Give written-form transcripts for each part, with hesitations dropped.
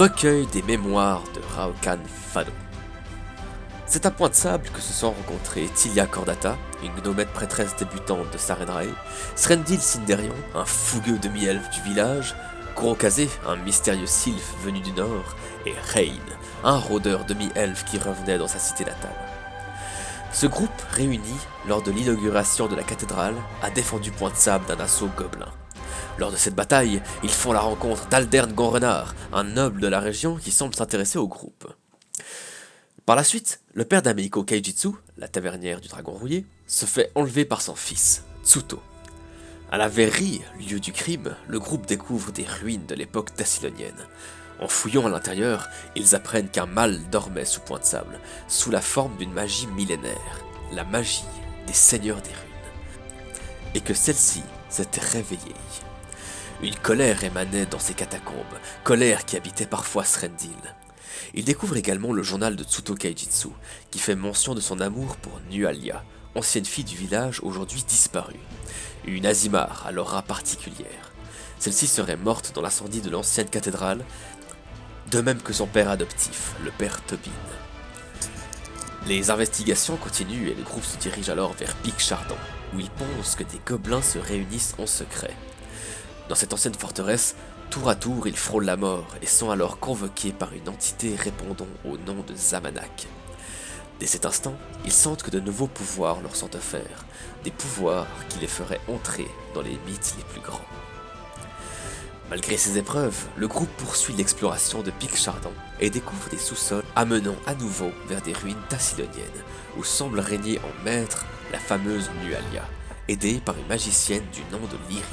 Recueil des mémoires de Raokan Fado. C'est à Point de Sable que se sont rencontrés Tilia Cordata, une gnomette prêtresse débutante de Sarenrae, Srendil Sinderion, un fougueux demi-elfe du village, Kurokaze, un mystérieux sylphe venu du nord, et Rain, un rôdeur demi-elfe qui revenait dans sa cité natale. Ce groupe, réuni lors de l'inauguration de la cathédrale, a défendu Point de Sable d'un assaut gobelin. Lors de cette bataille, ils font la rencontre d'Aldern Gonrenard, un noble de la région qui semble s'intéresser au groupe. Par la suite, le père d'Ameiko Kaijitsu, la tavernière du dragon rouillé, se fait enlever par son fils, Tsuto. À la verrerie, lieu du crime, le groupe découvre des ruines de l'époque tassilonienne. En fouillant à l'intérieur, ils apprennent qu'un mal dormait sous Point de Sable, sous la forme d'une magie millénaire, la magie des seigneurs des ruines, et que celle-ci s'était réveillée. Une colère émanait dans ces catacombes, colère qui habitait parfois Srendil. Il découvre également le journal de Tsuto Kaijitsu, qui fait mention de son amour pour Nualia, ancienne fille du village aujourd'hui disparue. Une Azimar à l'aura particulière. Celle-ci serait morte dans l'incendie de l'ancienne cathédrale, de même que son père adoptif, le père Tobin. Les investigations continuent et le groupe se dirige alors vers Pic Chardon, où il pense que des gobelins se réunissent en secret. Dans cette ancienne forteresse, tour à tour, ils frôlent la mort et sont alors convoqués par une entité répondant au nom de Zamanak. Dès cet instant, ils sentent que de nouveaux pouvoirs leur sont offerts, des pouvoirs qui les feraient entrer dans les mythes les plus grands. Malgré ces épreuves, le groupe poursuit l'exploration de Pic Chardon et découvre des sous-sols amenant à nouveau vers des ruines tassiloniennes, où semble régner en maître la fameuse Nualia, aidée par une magicienne du nom de Lyrie.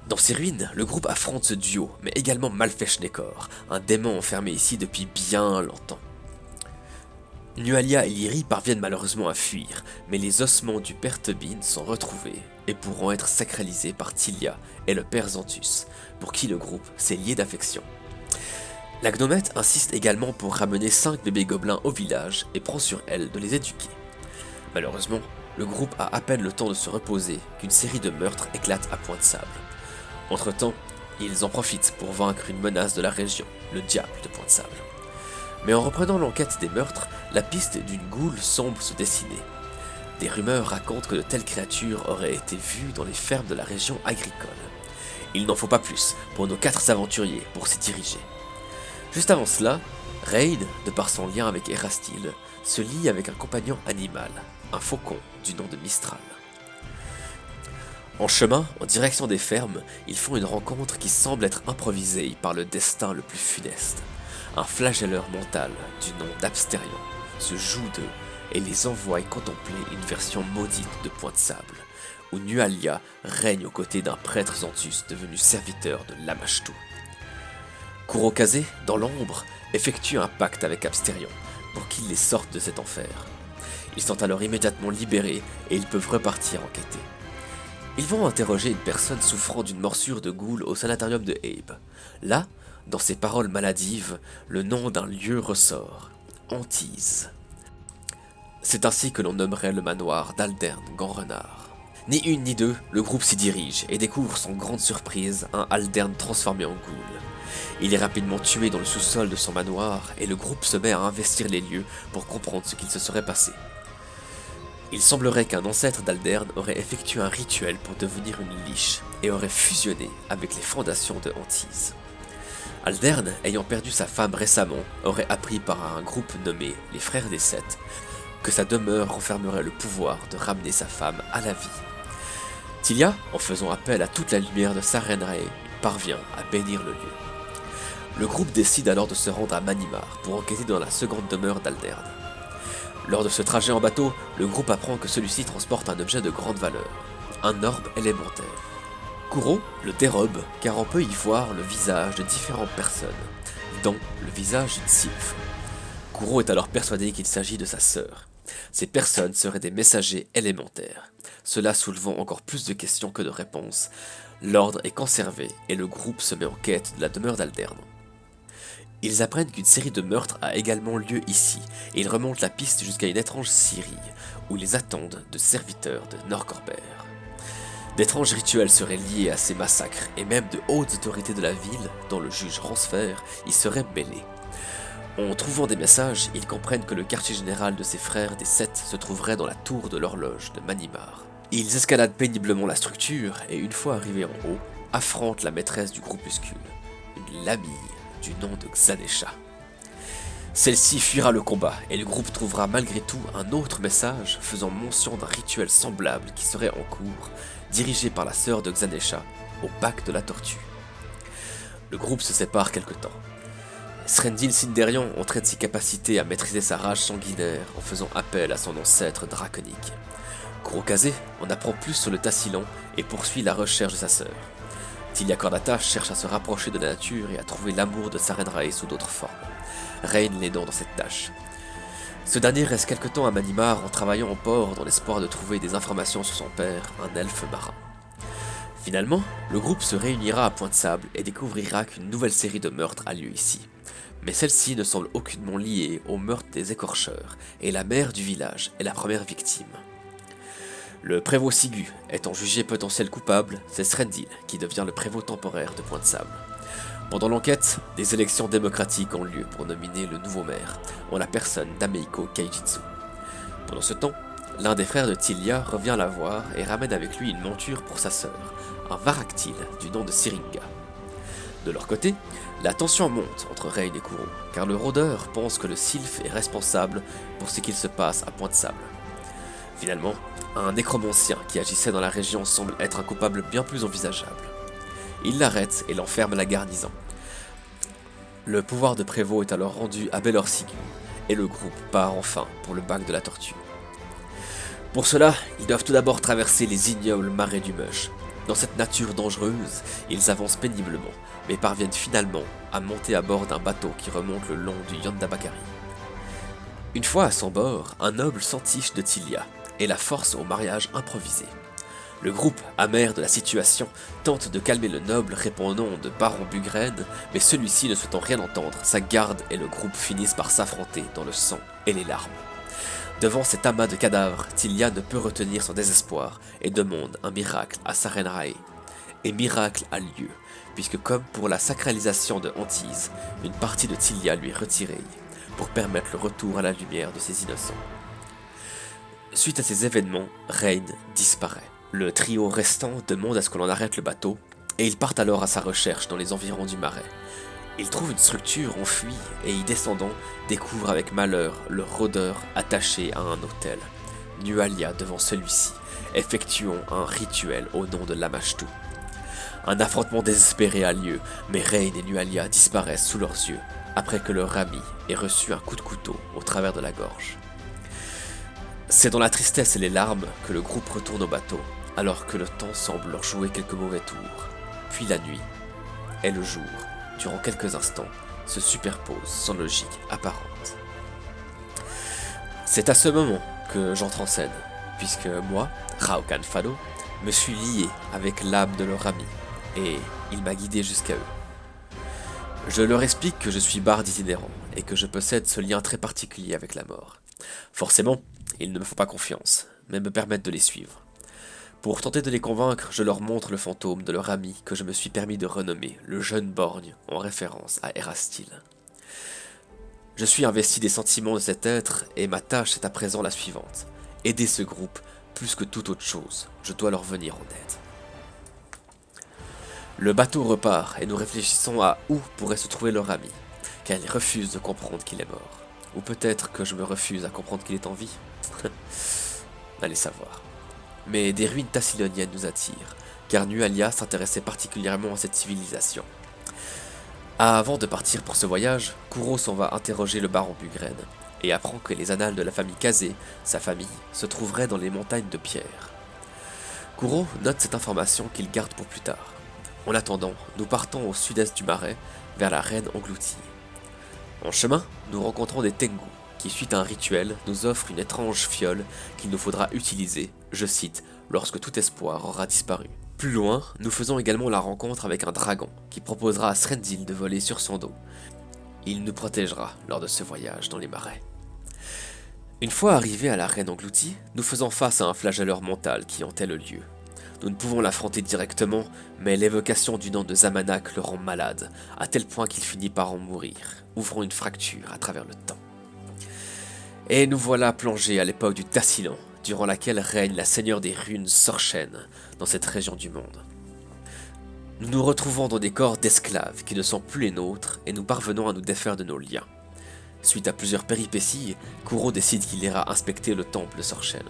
Dans ces ruines, le groupe affronte ce duo, mais également Malfechnekor, un démon enfermé ici depuis bien longtemps. Nualia et Lyrie parviennent malheureusement à fuir, mais les ossements du père Tobin sont retrouvés et pourront être sacralisés par Tilia et le père Xanthus, pour qui le groupe s'est lié d'affection. La gnomette insiste également pour ramener 5 bébés gobelins au village et prend sur elle de les éduquer. Malheureusement, le groupe a à peine le temps de se reposer qu'une série de meurtres éclate à Point de Sable. Entre-temps, ils en profitent pour vaincre une menace de la région, le diable de Point de Sable. Mais en reprenant l'enquête des meurtres, la piste d'une goule semble se dessiner. Des rumeurs racontent que de telles créatures auraient été vues dans les fermes de la région agricole. Il n'en faut pas plus pour nos 4 aventuriers pour s'y diriger. Juste avant cela, Raid, de par son lien avec Erastil, se lie avec un compagnon animal, un faucon du nom de Mistral. En chemin, en direction des fermes, ils font une rencontre qui semble être improvisée par le destin le plus funeste. Un flagelleur mental du nom d'Absterion se joue d'eux et les envoie contempler une version maudite de Point de Sable, où Nualia règne aux côtés d'un prêtre Xanthus devenu serviteur de Lamashtu. Kurokaze, dans l'ombre, effectue un pacte avec Absterion pour qu'il les sorte de cet enfer. Ils sont alors immédiatement libérés et ils peuvent repartir enquêter. Ils vont interroger une personne souffrant d'une morsure de goule au sanatorium de Abe. Là, dans ses paroles maladives, le nom d'un lieu ressort, Antise. C'est ainsi que l'on nommerait le manoir d'Aldern Gonrenard. Ni une ni deux, le groupe s'y dirige et découvre sans grande surprise un Aldern transformé en goule. Il est rapidement tué dans le sous-sol de son manoir et le groupe se met à investir les lieux pour comprendre ce qu'il se serait passé. Il semblerait qu'un ancêtre d'Aldern aurait effectué un rituel pour devenir une liche et aurait fusionné avec les fondations de Antise. Aldern, ayant perdu sa femme récemment, aurait appris par un groupe nommé les Frères des Sept que sa demeure renfermerait le pouvoir de ramener sa femme à la vie. Tilia, en faisant appel à toute la lumière de Sarenrae, parvient à bénir le lieu. Le groupe décide alors de se rendre à Manimar pour enquêter dans la seconde demeure d'Aldern. Lors de ce trajet en bateau, le groupe apprend que celui-ci transporte un objet de grande valeur, un orbe élémentaire. Kuro le dérobe car on peut y voir le visage de différentes personnes, dont le visage d'une sylphe. Kuro est alors persuadé qu'il s'agit de sa sœur. Ces personnes seraient des messagers élémentaires, cela soulevant encore plus de questions que de réponses. L'ordre est conservé et le groupe se met en quête de la demeure d'Aldern. Ils apprennent qu'une série de meurtres a également lieu ici, et ils remontent la piste jusqu'à une étrange scierie, où ils attendent de serviteurs de Norcorbert. D'étranges rituels seraient liés à ces massacres, et même de hautes autorités de la ville, dont le juge Ransfer, y seraient mêlés. En trouvant des messages, ils comprennent que le quartier général de ses frères des Sept se trouverait dans la tour de l'horloge de Manimar. Ils escaladent péniblement la structure, et une fois arrivés en haut, affrontent la maîtresse du groupuscule, une Lamille du nom de Xanesha. Celle-ci fuira le combat, et le groupe trouvera malgré tout un autre message faisant mention d'un rituel semblable qui serait en cours, dirigé par la sœur de Xanesha, au bac de la tortue. Le groupe se sépare quelque temps. Srendil Sinderian entraîne ses capacités à maîtriser sa rage sanguinaire en faisant appel à son ancêtre draconique. Kurokaze en apprend plus sur le Tassilan et poursuit la recherche de sa sœur. Tilia Kordata cherche à se rapprocher de la nature et à trouver l'amour de Sarenrae sous d'autres formes, Rain l'aidant dans cette tâche. Ce dernier reste quelque temps à Manimar en travaillant au port dans l'espoir de trouver des informations sur son père, un elfe marin. Finalement, le groupe se réunira à Point de Sable et découvrira qu'une nouvelle série de meurtres a lieu ici. Mais celle-ci ne semble aucunement liée au meurtre des écorcheurs, et la mère du village est la première victime. Le prévôt Sigu étant jugé potentiel coupable, c'est Srendil qui devient le prévôt temporaire de Point de Sable. Pendant l'enquête, des élections démocratiques ont lieu pour nominer le nouveau maire, en la personne d'Ameiko Kaijitsu. Pendant ce temps, l'un des frères de Tilia revient la voir et ramène avec lui une monture pour sa sœur, un varactile du nom de Syringa. De leur côté, la tension monte entre Rain et Kuro, car le rôdeur pense que le sylphe est responsable pour ce qu'il se passe à Point de Sable. Finalement, un nécromancien qui agissait dans la région semble être un coupable bien plus envisageable. Il l'arrête et l'enferme à la garnison. Le pouvoir de prévôt est alors rendu à Belor Sigu, et le groupe part enfin pour le bac de la tortue. Pour cela, ils doivent tout d'abord traverser les ignobles marais du Mush. Dans cette nature dangereuse, ils avancent péniblement, mais parviennent finalement à monter à bord d'un bateau qui remonte le long du Yandabakari. Une fois à son bord, un noble s'entiche de Tilia et la force au mariage improvisé. Le groupe, amer de la situation, tente de calmer le noble répondant de Baron Bugren, mais celui-ci ne souhaitant rien entendre, sa garde et le groupe finissent par s'affronter dans le sang et les larmes. Devant cet amas de cadavres, Tilia ne peut retenir son désespoir et demande un miracle à Sarenrae. Et miracle a lieu, puisque comme pour la sacralisation de Antise, une partie de Tilia lui est retirée, pour permettre le retour à la lumière de ses innocents. Suite à ces événements, Rain disparaît. Le trio restant demande à ce que l'on arrête le bateau, et ils partent alors à sa recherche dans les environs du marais. Ils trouvent une structure enfuie et y descendant, découvrent avec malheur le rôdeur attaché à un autel. Nualia devant celui-ci, effectuant un rituel au nom de Lamashtu. Un affrontement désespéré a lieu, mais Rain et Nualia disparaissent sous leurs yeux, après que leur ami ait reçu un coup de couteau au travers de la gorge. C'est dans la tristesse et les larmes que le groupe retourne au bateau, alors que le temps semble leur jouer quelques mauvais tours. Puis la nuit et le jour, durant quelques instants, se superposent sans logique apparente. C'est à ce moment que j'entre en scène, puisque moi, Raokan Fado, me suis lié avec l'âme de leur ami, et il m'a guidé jusqu'à eux. Je leur explique que je suis barde itinérant, et que je possède ce lien très particulier avec la mort. Forcément, ils ne me font pas confiance, mais me permettent de les suivre. Pour tenter de les convaincre, je leur montre le fantôme de leur ami que je me suis permis de renommer le jeune borgne en référence à Erastil. Je suis investi des sentiments de cet être et ma tâche est à présent la suivante. Aider ce groupe plus que toute autre chose, je dois leur venir en aide. Le bateau repart et nous réfléchissons à où pourrait se trouver leur ami, car il refuse de comprendre qu'il est mort. Ou peut-être que je me refuse à comprendre qu'il est en vie. Allez savoir. Mais des ruines tassiloniennes nous attirent, car Nualia s'intéressait particulièrement à cette civilisation. Avant de partir pour ce voyage, Kuro s'en va interroger le baron Bugren, et apprend que les annales de la famille Kazé, sa famille, se trouveraient dans les montagnes de pierre. Kuro note cette information qu'il garde pour plus tard. En attendant, nous partons au sud-est du marais, vers la reine engloutie. En chemin, nous rencontrons des Tengu, qui suite à un rituel, nous offrent une étrange fiole qu'il nous faudra utiliser, je cite, lorsque tout espoir aura disparu. Plus loin, nous faisons également la rencontre avec un dragon, qui proposera à Srendil de voler sur son dos. Il nous protégera lors de ce voyage dans les marais. Une fois arrivés à la reine engloutie, nous faisons face à un flagelleur mental qui hantait le lieu. Nous ne pouvons l'affronter directement, mais l'évocation du nom de Zamanak le rend malade, à tel point qu'il finit par en mourir, ouvrant une fracture à travers le temps. Et nous voilà plongés à l'époque du Tassilan, durant laquelle règne la seigneur des runes Sorchen dans cette région du monde. Nous nous retrouvons dans des corps d'esclaves qui ne sont plus les nôtres et nous parvenons à nous défaire de nos liens. Suite à plusieurs péripéties, Kuro décide qu'il ira inspecter le temple de Sorchen.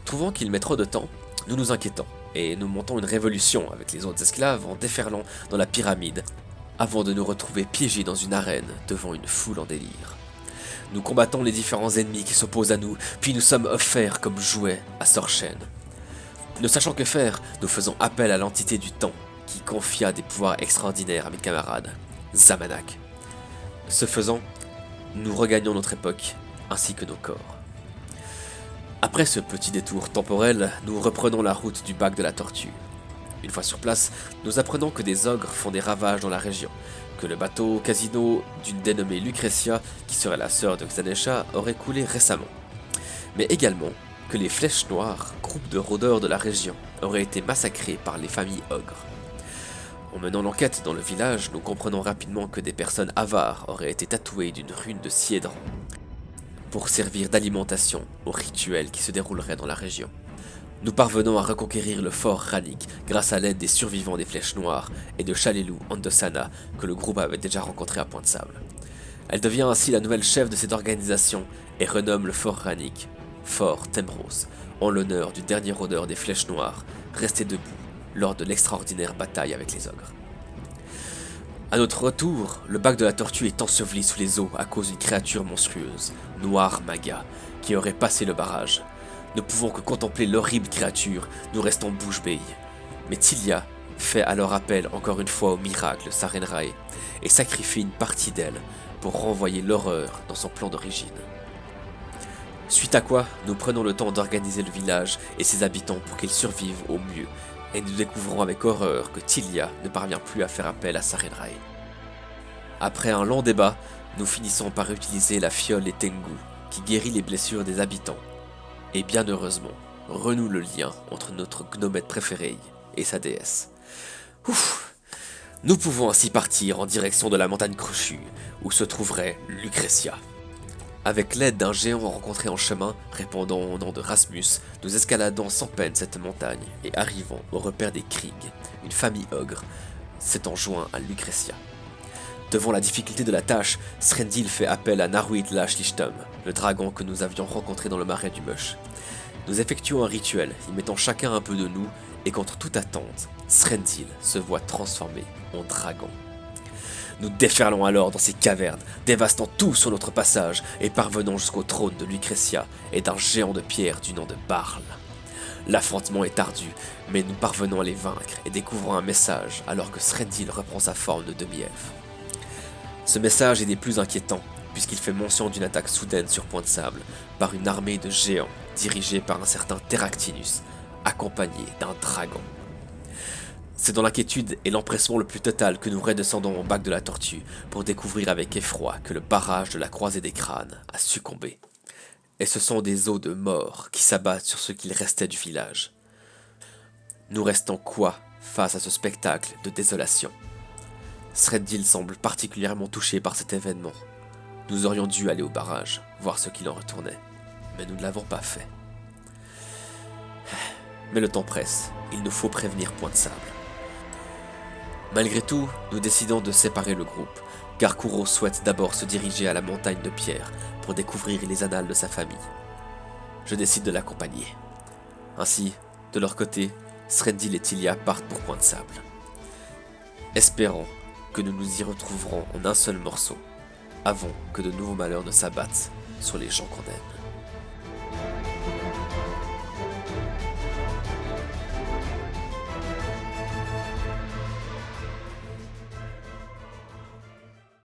Trouvant qu'il met trop de temps, nous nous inquiétons et nous montons une révolution avec les autres esclaves en déferlant dans la pyramide avant de nous retrouver piégés dans une arène devant une foule en délire. Nous combattons les différents ennemis qui s'opposent à nous, puis nous sommes offerts comme jouets à Sorchen. Ne sachant que faire, nous faisons appel à l'entité du temps qui confia des pouvoirs extraordinaires à mes camarades, Zamanak. Ce faisant, nous regagnons notre époque ainsi que nos corps. Après ce petit détour temporel, nous reprenons la route du bac de la tortue. Une fois sur place, nous apprenons que des ogres font des ravages dans la région, que le bateau casino d'une dénommée Lucretia, qui serait la sœur de Xanesha, aurait coulé récemment. Mais également que les Flèches Noires, groupe de rôdeurs de la région, auraient été massacrés par les familles ogres. En menant l'enquête dans le village, nous comprenons rapidement que des personnes avares auraient été tatouées d'une rune de Siedran pour servir d'alimentation aux rituels qui se dérouleraient dans la région. Nous parvenons à reconquérir le fort Rannik grâce à l'aide des survivants des Flèches Noires et de Chalelu Andosana que le groupe avait déjà rencontré à Point de Sable. Elle devient ainsi la nouvelle chef de cette organisation et renomme le fort Rannik Fort Temros en l'honneur du dernier rôdeur des Flèches Noires resté debout lors de l'extraordinaire bataille avec les ogres. À notre retour, le bac de la tortue est enseveli sous les eaux à cause d'une créature monstrueuse, Noir Maga, qui aurait passé le barrage. Ne pouvant que contempler l'horrible créature, nous restons bouche bée. Mais Tilia fait alors appel encore une fois au miracle Sarenrae et sacrifie une partie d'elle pour renvoyer l'horreur dans son plan d'origine. Suite à quoi, nous prenons le temps d'organiser le village et ses habitants pour qu'ils survivent au mieux, et nous découvrons avec horreur que Tilia ne parvient plus à faire appel à Sarenrae. Après un long débat, nous finissons par utiliser la fiole et Tengu, qui guérit les blessures des habitants, et bien heureusement, renoue le lien entre notre gnomette préférée et sa déesse. Ouf. Nous pouvons ainsi partir en direction de la montagne crochue, où se trouverait Lucretia. Avec l'aide d'un géant rencontré en chemin, répondant au nom de Rasmus, nous escaladons sans peine cette montagne et arrivons au repère des Krieg, une famille ogre, s'étant joint à Lucretia. Devant la difficulté de la tâche, Srendil fait appel à Naruit Lashlichtum, le dragon que nous avions rencontré dans le marais du Mush. Nous effectuons un rituel, y mettant chacun un peu de nous, et contre toute attente, Srendil se voit transformé en dragon. Nous déferlons alors dans ces cavernes, dévastant tout sur notre passage et parvenons jusqu'au trône de Lucretia et d'un géant de pierre du nom de Barl. L'affrontement est ardu, mais nous parvenons à les vaincre et découvrons un message alors que Srendil reprend sa forme de demi-elfe. Ce message est des plus inquiétants, puisqu'il fait mention d'une attaque soudaine sur Point de Sable par une armée de géants dirigée par un certain Terractinus, accompagné d'un dragon. C'est dans l'inquiétude et l'empressement le plus total que nous redescendons au bac de la tortue pour découvrir avec effroi que le barrage de la croisée des crânes a succombé. Et ce sont des eaux de mort qui s'abattent sur ce qu'il restait du village. Nous restons quoi face à ce spectacle de désolation? Srendil semble particulièrement touché par cet événement. Nous aurions dû aller au barrage, voir ce qu'il en retournait, mais nous ne l'avons pas fait. Mais le temps presse, il nous faut prévenir Point de Sable. Malgré tout, nous décidons de séparer le groupe, car Kuro souhaite d'abord se diriger à la montagne de pierre pour découvrir les annales de sa famille. Je décide de l'accompagner. Ainsi, de leur côté, Srendil et Tilia partent pour Point de Sable. Espérons que nous nous y retrouverons en un seul morceau, avant que de nouveaux malheurs ne s'abattent sur les gens qu'on aime.